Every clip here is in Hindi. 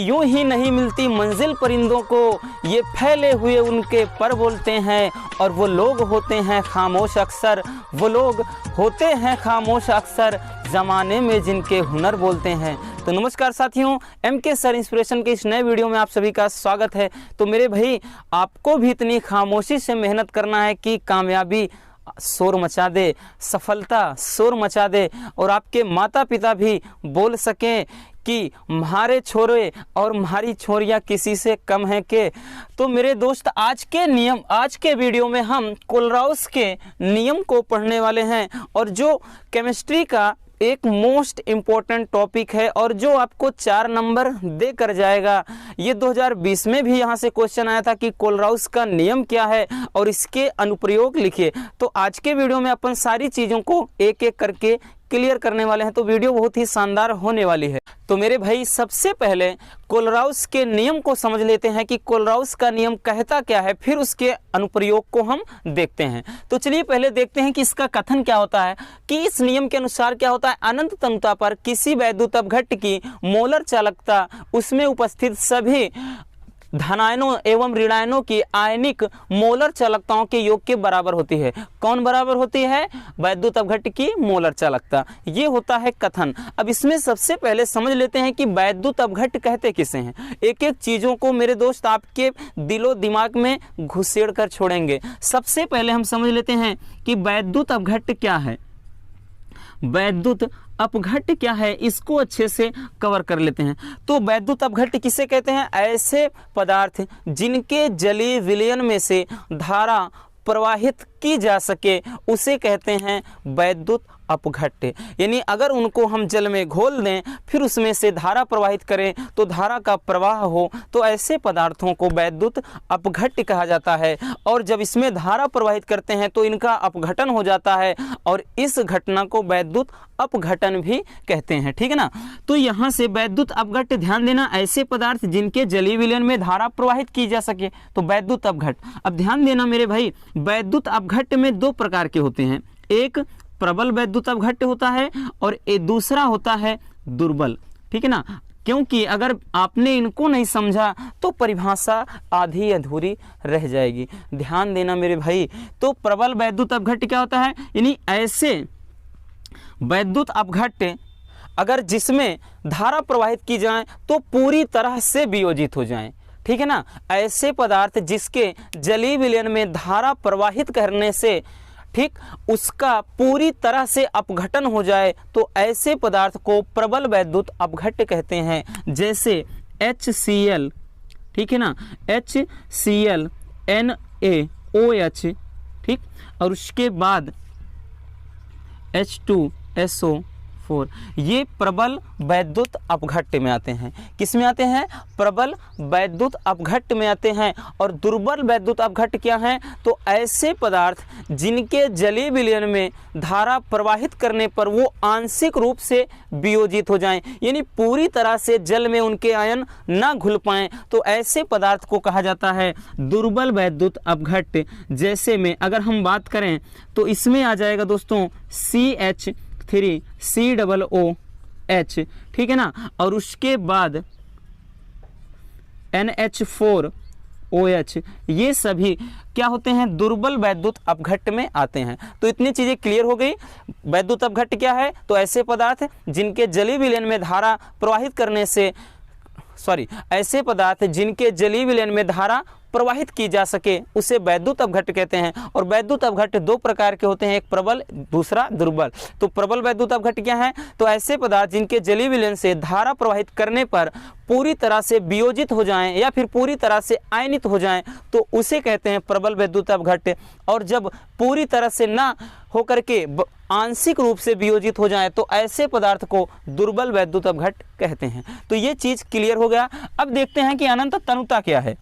यूं ही नहीं मिलती मंजिल परिंदों को, ये फैले हुए उनके पर बोलते हैं। और वो लोग होते हैं खामोश अक्सर, वो लोग होते हैं खामोश अक्सर, ज़माने में जिनके हुनर बोलते हैं। तो नमस्कार साथियों, MK सर इंस्पिरेशन के इस नए वीडियो में आप सभी का स्वागत है। तो मेरे भाई, आपको भी इतनी खामोशी से मेहनत करना है कि कामयाबी शोर मचा दे, सफलता शोर मचा दे और आपके माता पिता भी बोल सकें कि हमारे छोरे और हमारी छोरियां किसी से कम हैं के। तो मेरे दोस्त, आज के वीडियो में हम कोलराउस के नियम को पढ़ने वाले हैं, और जो केमिस्ट्री का एक मोस्ट इम्पॉर्टेंट टॉपिक है और जो आपको 4 नंबर दे कर जाएगा। ये 2020 में भी यहाँ से क्वेश्चन आया था कि कोलराउस का नियम क्या है और इसके अनुप्रयोग लिखिए। तो आज के वीडियो में अपन सारी चीज़ों को एक एक करके क्लियर करने वाले हैं, तो वीडियो बहुत ही शानदार होने वाली है। तो मेरे भाई, सबसे पहले कोलराउस के नियम को समझ लेते हैं कि कोलराउस का नियम कहता क्या है, फिर उसके अनुप्रयोग को हम देखते हैं। तो चलिए पहले देखते हैं कि इसका कथन क्या होता है, कि इस नियम के अनुसार क्या होता है। अनंत तनुता पर किसी वैद्युत अपघट्ट की मोलर चालकता उसमें उपस्थित सभी धनायनों एवं ऋणायनों की आयनिक मोलर चालकताओं के योग के बराबर होती है। कौन बराबर होती है? वैद्युत अपघट्ट की मोलर चालकता। ये होता है कथन। अब इसमें सबसे पहले समझ लेते हैं कि वैद्युत अपघट्ट कहते किसे हैं। एक एक चीज़ों को मेरे दोस्त आपके दिलो दिमाग में घुसेड़ कर छोड़ेंगे। सबसे पहले हम समझ लेते हैं कि वैद्युत अपघट्ट क्या है। वैद्युत अपघट्ट क्या है, इसको अच्छे से कवर कर लेते हैं। तो वैद्युत अपघट्ट किसे कहते हैं? ऐसे पदार्थ जिनके जलीय विलयन में से धारा प्रवाहित की जा सके उसे कहते हैं वैद्युत अपघट्ट। यानी अगर उनको हम जल में घोल दें, फिर उसमें से धारा प्रवाहित करें तो धारा का प्रवाह हो, तो ऐसे पदार्थों को वैद्युत अपघट्ट कहा जाता है। और जब इसमें धारा प्रवाहित करते हैं तो इनका अपघटन हो जाता है, और इस घटना को वैद्युत अपघटन भी कहते हैं। ठीक है ना। तो यहाँ से वैद्युत अपघट्ट, ध्यान देना, ऐसे पदार्थ जिनके जलीय विलयन में धारा प्रवाहित की जा सके, तो वैद्युत अपघट्ट। अब ध्यान देना मेरे भाई, वैद्युत अपघट्ट में 2 प्रकार के होते हैं। एक प्रबल वैद्युत अपघट्ट होता है और दूसरा होता है दुर्बल। ठीक है ना। क्योंकि अगर आपने इनको नहीं समझा तो परिभाषा आधी अधूरी रह जाएगी। ध्यान देना मेरे भाई। तो प्रबल वैद्युत अपघट्ट क्या होता है? यानी ऐसे वैद्युत अपघट्ट अगर जिसमें धारा प्रवाहित की जाए तो पूरी तरह से वियोजित हो जाएं। ठीक है ना। ऐसे पदार्थ जिसके जलीय विलयन में धारा प्रवाहित करने से ठीक उसका पूरी तरह से अपघटन हो जाए, तो ऐसे पदार्थ को प्रबल वैद्युत अपघट्ट कहते हैं। जैसे HCl, ठीक है ना, HCl, NaOH, ठीक, और उसके बाद H2SO4, ये प्रबल वैद्युत अपघट्ट में आते हैं। किस में आते हैं? प्रबल वैद्युत अपघट्ट में आते हैं। और दुर्बल वैद्युत अपघट्ट क्या हैं? तो ऐसे पदार्थ जिनके जलीय विलयन में धारा प्रवाहित करने पर वो आंशिक रूप से वियोजित हो जाएं, यानी पूरी तरह से जल में उनके आयन ना घुल पाएं, तो ऐसे पदार्थ को कहा जाता है दुर्बल वैद्युत अपघट्ट। जैसे में अगर हम बात करें तो इसमें आ जाएगा दोस्तों CH3COOH, ठीक है ना, और उसके बाद NH4OH, ये सभी क्या होते हैं? दुर्बल वैद्युत अपघट्ट में आते हैं। तो इतनी चीज़ें क्लियर हो गई। वैद्युत अपघट्ट क्या है? तो ऐसे पदार्थ जिनके जलीय विलयन में धारा प्रवाहित करने से ऐसे पदार्थ जिनके जलीय विलयन में धारा प्रवाहित की जा सके उसे वैद्युत अपघट्ट कहते हैं। और वैद्युत अपघट्ट 2 प्रकार के होते हैं, एक प्रबल, दूसरा दुर्बल। तो प्रबल वैद्युत अपघट्ट क्या है? तो ऐसे पदार्थ जिनके जलीय विलयन से धारा प्रवाहित करने पर पूरी तरह से वियोजित हो जाएं या फिर पूरी तरह से आयनित हो जाएं, तो उसे कहते हैं प्रबल वैद्युत अपघट्ट। और जब पूरी तरह से ना होकर के आंशिक रूप से वियोजित हो जाए तो ऐसे पदार्थ को दुर्बल वैद्युत अपघट्ट कहते हैं। तो ये चीज़ क्लियर हो गया। अब देखते हैं कि अनंत तनुता क्या है।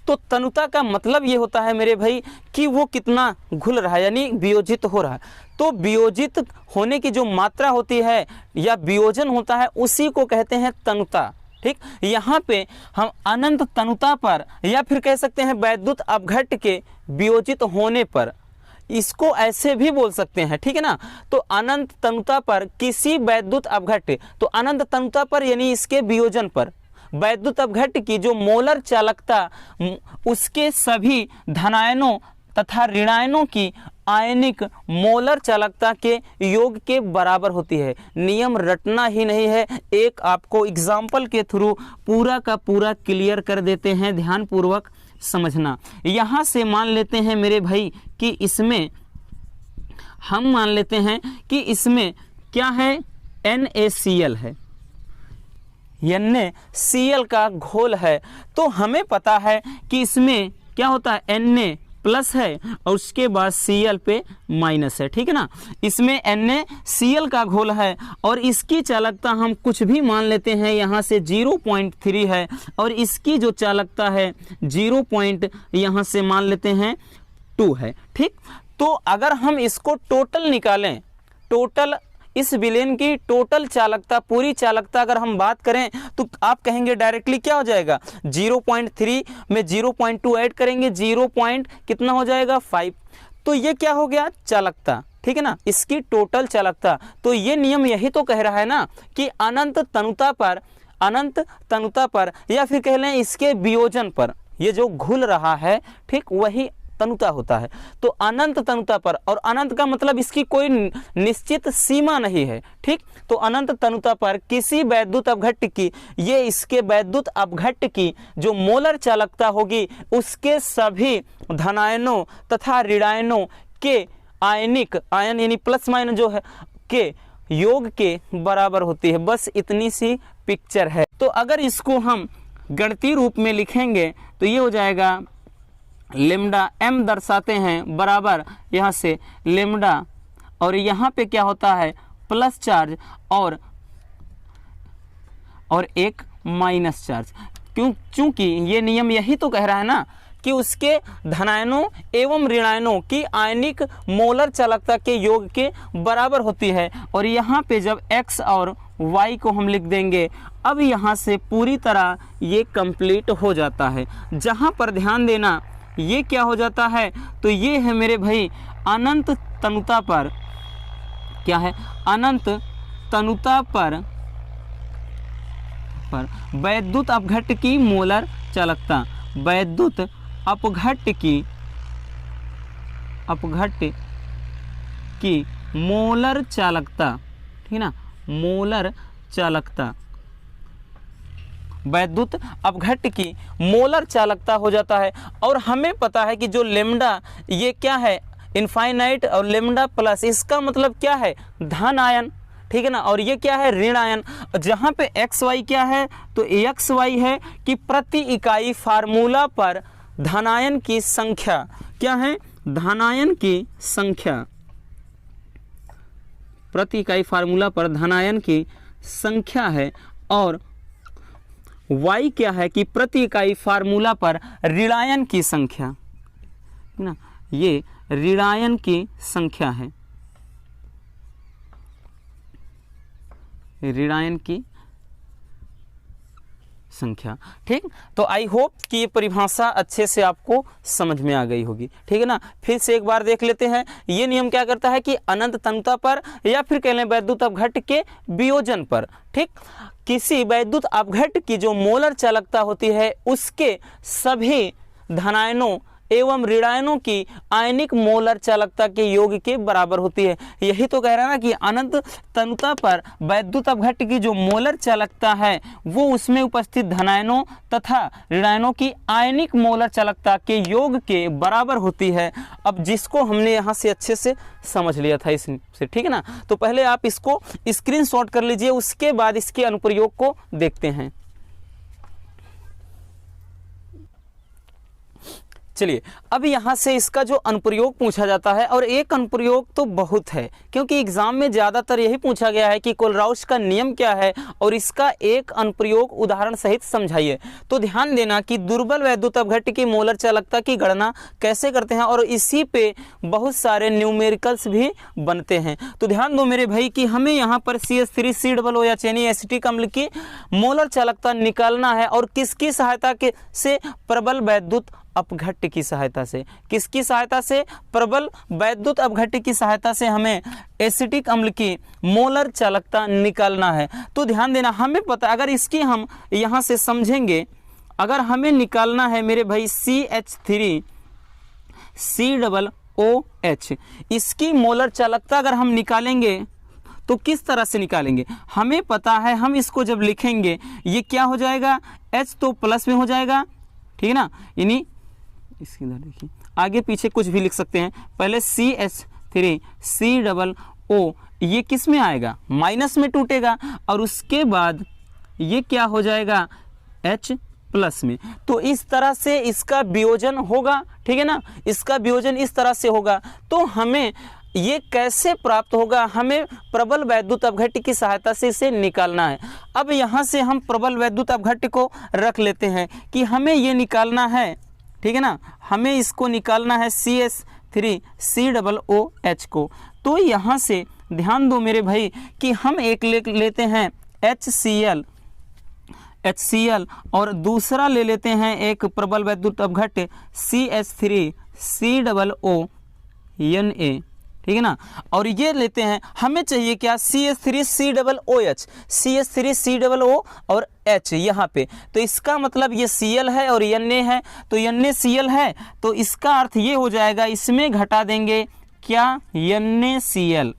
तो तनुता का मतलब ये होता है मेरे भाई कि वो कितना घुल रहा है, यानी वियोजित हो रहा है। तो वियोजित होने की जो मात्रा होती है या वियोजन होता है उसी को कहते हैं तनुता। ठीक, यहाँ पे हम अनंत तनुता पर या फिर कह सकते हैं वैद्युत अपघट्ट के वियोजित होने पर, इसको ऐसे भी बोल सकते हैं। ठीक है ना। तो अनंत तनुता पर किसी वैद्युत अपघट्ट, तो अनंत तनुता पर यानी इसके वियोजन पर, वैद्युत अपघट्ट की जो मोलर चालकता उसके सभी धनायनों तथा ऋणायनों की आयनिक मोलर चालकता के योग के बराबर होती है। नियम रटना ही नहीं है, एक आपको एग्जाम्पल के थ्रू पूरा का पूरा क्लियर कर देते हैं, ध्यान पूर्वक समझना। यहाँ से मान लेते हैं मेरे भाई कि इसमें हम मान लेते हैं कि इसमें क्या है, NaCl है, NaCl का घोल है। तो हमें पता है कि इसमें क्या होता है, Na प्लस है और उसके बाद Cl पे माइनस है, ठीक है ना। इसमें NaCl का घोल है और इसकी चालकता हम कुछ भी मान लेते हैं, यहाँ से 0.3 है और इसकी जो चालकता है 0. यहाँ से मान लेते हैं 2 है, ठीक। तो अगर हम इसको टोटल निकालें, टोटल इस विलेन की टोटल चालकता, पूरी चालकता अगर हम बात करें तो आप कहेंगे डायरेक्टली क्या हो जाएगा, 0.3 में 0.2 ऐड करेंगे, 0. कितना हो जाएगा 5। तो ये क्या हो गया, चालकता, ठीक है ना, इसकी टोटल चालकता। तो ये नियम यही तो कह रहा है ना कि अनंत तनुता पर या फिर कह लें इसके वियोजन पर ये जो घुल रहा है, ठीक, वही तनुता होता है। तो अनंत तनुता पर, और अनंत का मतलब इसकी कोई निश्चित सीमा नहीं है, ठीक। तो अनंत तनुता पर किसी वैद्युत अपघट्ट की, ये इसके वैद्युत अपघट्ट की जो मोलर चालकता होगी उसके सभी धनायनों तथा ऋणायनों के आयनिक, आयन यानी प्लस माइनस जो है के योग के बराबर होती है। बस इतनी सी पिक्चर है। तो अगर इसको हम गणितीय रूप में लिखेंगे तो ये हो जाएगा लेमडा m दर्शाते हैं बराबर यहाँ से लेमडा, और यहाँ पे क्या होता है प्लस चार्ज और एक माइनस चार्ज। चूंकि ये नियम यही तो कह रहा है ना कि उसके धनायनों एवं ऋणायनों की आयनिक मोलर चालकता के योग के बराबर होती है। और यहाँ पे जब x और y को हम लिख देंगे, अब यहाँ से पूरी तरह ये कंप्लीट हो जाता है। जहाँ पर ध्यान देना, ये क्या हो जाता है, तो ये है मेरे भाई अनंत तनुता पर, क्या है, अनंत तनुता पर वैद्युत अपघट्ट की मोलर चालकता, वैद्युत अपघट्ट की मोलर चालकता, ठीक ना, मोलर चालकता, वैद्युत अपघट्ट की मोलर चालकता हो जाता है। और हमें पता है कि जो लेमडा ये क्या है, इनफाइनाइट, और लेमडा प्लस इसका मतलब क्या है, धन आयन, ठीक है ना, और ये क्या है, ऋण आयन। जहाँ पे एक्स वाई क्या है, तो एक्स वाई है कि प्रति इकाई फार्मूला पर धनायन की संख्या, क्या है, धनायन की संख्या, प्रति इकाई फार्मूला पर धनायन की संख्या है। और y क्या है कि प्रति इकाई फार्मूला पर ऋणायन की संख्या, ना, ये ऋणायन की संख्या है, ऋणायन की संख्या, ठीक। तो आई होप कि ये परिभाषा अच्छे से आपको समझ में आ गई होगी, ठीक है ना। फिर से एक बार देख लेते हैं। ये नियम क्या करता है कि अनंत तनुता पर या फिर कह लें वैद्युत अपघट्ट के वियोजन पर, ठीक, किसी वैद्युत अपघट्ट की जो मोलर चालकता होती है उसके सभी धनायनों एवं ऋणायनों की आयनिक मोलर चालकता के योग के बराबर होती है। यही तो कह रहा है ना कि अनंत तनुता पर वैद्युत अपघट्ट की जो मोलर चालकता है वो उसमें उपस्थित धनायनों तथा ऋणायनों की आयनिक मोलर चालकता के योग के बराबर होती है। अब जिसको हमने यहाँ से अच्छे से समझ लिया था इससे, ठीक है ना। तो पहले आप इसको स्क्रीनशॉट कर लीजिए, उसके बाद इसके अनुप्रयोग को देखते हैं। चलिए अब यहाँ से इसका जो अनुप्रयोग पूछा जाता है, और एक अनुप्रयोग तो बहुत है क्योंकि एग्जाम में ज़्यादातर यही पूछा गया है कि कोलराउस का नियम क्या है और इसका एक अनुप्रयोग उदाहरण सहित समझाइए। तो ध्यान देना कि दुर्बल वैद्युत अपघट्ट की मोलर चालकता की गणना कैसे करते हैं, और इसी पे बहुत सारे न्यूमेरिकल्स भी बनते हैं। तो ध्यान दो मेरे भाई कि हमें यहाँ पर CH3COO या चीनी एसिटिक अम्ल की मोलर चालकता निकालना है, और किसकी सहायता के से, प्रबल वैद्युत अपघट्य की सहायता से। किसकी सहायता से? प्रबल वैद्युत अपघट्य की सहायता से हमें एसिटिक अम्ल की मोलर चालकता निकालना है। तो ध्यान देना, हमें पता, अगर इसकी हम यहाँ से समझेंगे, अगर हमें निकालना है मेरे भाई CH3COOH, इसकी मोलर चालकता अगर हम निकालेंगे तो किस तरह से निकालेंगे? हमें पता है, हम इसको जब लिखेंगे ये क्या हो जाएगा, H तो प्लस में हो जाएगा, ठीक है ना, यानी इसकी इधर देखिए, आगे पीछे कुछ भी लिख सकते हैं। पहले CH3COO ये किस में आएगा? माइनस में टूटेगा, और उसके बाद ये क्या हो जाएगा? H प्लस में। तो इस तरह से इसका वियोजन होगा, ठीक है ना, इसका वियोजन इस तरह से होगा। तो हमें ये कैसे प्राप्त होगा? हमें प्रबल वैद्युत अपघट्य की सहायता से इसे निकालना है। अब यहाँ से हम प्रबल वैद्युत अपघट्य को रख लेते हैं कि हमें ये निकालना है, ठीक है ना, हमें इसको निकालना है CH3COOH को। तो यहाँ से ध्यान दो मेरे भाई कि हम एक लेते हैं HCl और दूसरा ले लेते हैं एक प्रबल वैद्युत अपघट्य CH3COONA, ठीक है ना, और ये लेते हैं, हमें चाहिए क्या? CH3COOH और H यहाँ पे। तो इसका मतलब ये Cl है और Na है, तो NaCl है, तो इसका अर्थ ये हो जाएगा, इसमें घटा देंगे क्या? NaCl।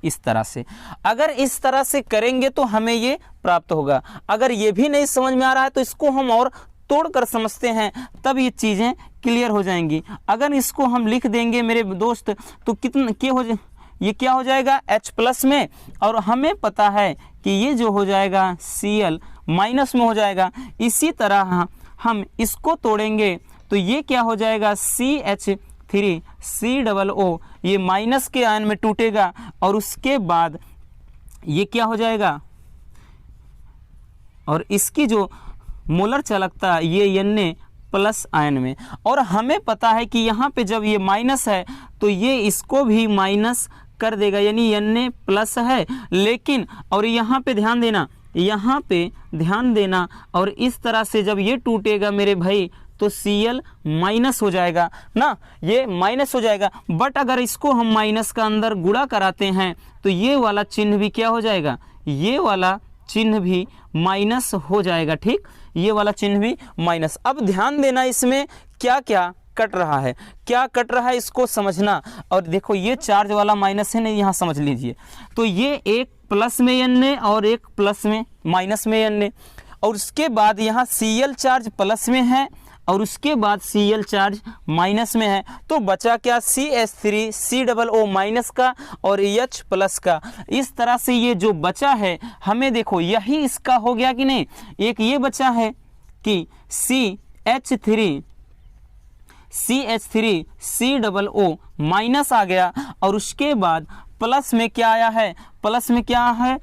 इस तरह से, अगर इस तरह से करेंगे तो हमें ये प्राप्त होगा। अगर ये भी नहीं समझ में आ रहा है तो इसको हम और तोड़कर समझते हैं, तब ये चीज़ें क्लियर हो जाएंगी। अगर इसको हम लिख देंगे मेरे दोस्त तो कितना ये क्या हो जाएगा? H प्लस में, और हमें पता है कि ये जो हो जाएगा Cl माइनस में हो जाएगा। इसी तरह हम इसको तोड़ेंगे तो ये क्या हो जाएगा? CH3COO, ये माइनस के आयन में टूटेगा, और उसके बाद ये क्या हो जाएगा? और इसकी जो मोलर चालकता ये Na प्लस आयन में, और हमें पता है कि यहाँ पे जब ये माइनस है तो ये इसको भी माइनस कर देगा, यानी Na प्लस है, लेकिन और यहाँ पे ध्यान देना, और इस तरह से जब ये टूटेगा मेरे भाई तो Cl माइनस हो जाएगा ना, ये माइनस हो जाएगा। बट अगर इसको हम माइनस का अंदर गुणा कराते हैं तो ये वाला चिन्ह भी क्या हो जाएगा? ये वाला चिन्ह भी माइनस हो जाएगा, ठीक, ये वाला चिन्ह भी माइनस। अब ध्यान देना, इसमें क्या क्या कट रहा है, क्या कट रहा है इसको समझना। और देखो ये चार्ज वाला माइनस है ना, यहाँ समझ लीजिए, तो ये एक प्लस में Na और एक प्लस में माइनस में Na, और उसके बाद यहाँ Cl चार्ज प्लस में है और उसके बाद Cl चार्ज माइनस में है। तो बचा क्या? CH3COO माइनस का और H प्लस का। इस तरह से ये जो बचा है, हमें देखो यही इसका हो गया कि नहीं। एक ये बचा है कि CH3COO माइनस आ गया, और उसके बाद प्लस में क्या आया है? प्लस में क्या है?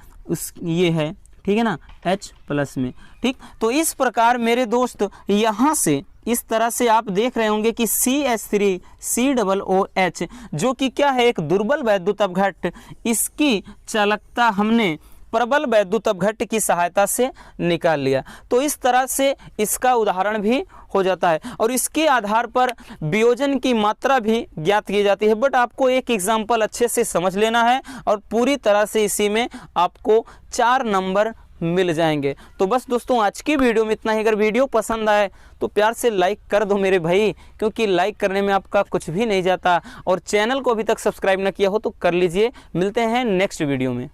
ये है, ठीक है ना, H प्लस में, ठीक। तो इस प्रकार मेरे दोस्त यहाँ से इस तरह से आप देख रहे होंगे कि CH3COOH जो कि क्या है? एक दुर्बल वैद्युत अपघट्य, इसकी चालकता हमने प्रबल वैद्युत अपघट्य की सहायता से निकाल लिया। तो इस तरह से इसका उदाहरण भी हो जाता है, और इसके आधार पर वियोजन की मात्रा भी ज्ञात की जाती है। बट आपको एक एग्जाम्पल अच्छे से समझ लेना है, और पूरी तरह से इसी में आपको 4 नंबर मिल जाएंगे। तो बस दोस्तों, आज की वीडियो में इतना ही। अगर वीडियो पसंद आए तो प्यार से लाइक कर दो मेरे भाई, क्योंकि लाइक करने में आपका कुछ भी नहीं जाता, और चैनल को अभी तक सब्सक्राइब ना किया हो तो कर लीजिए। मिलते हैं नेक्स्ट वीडियो में।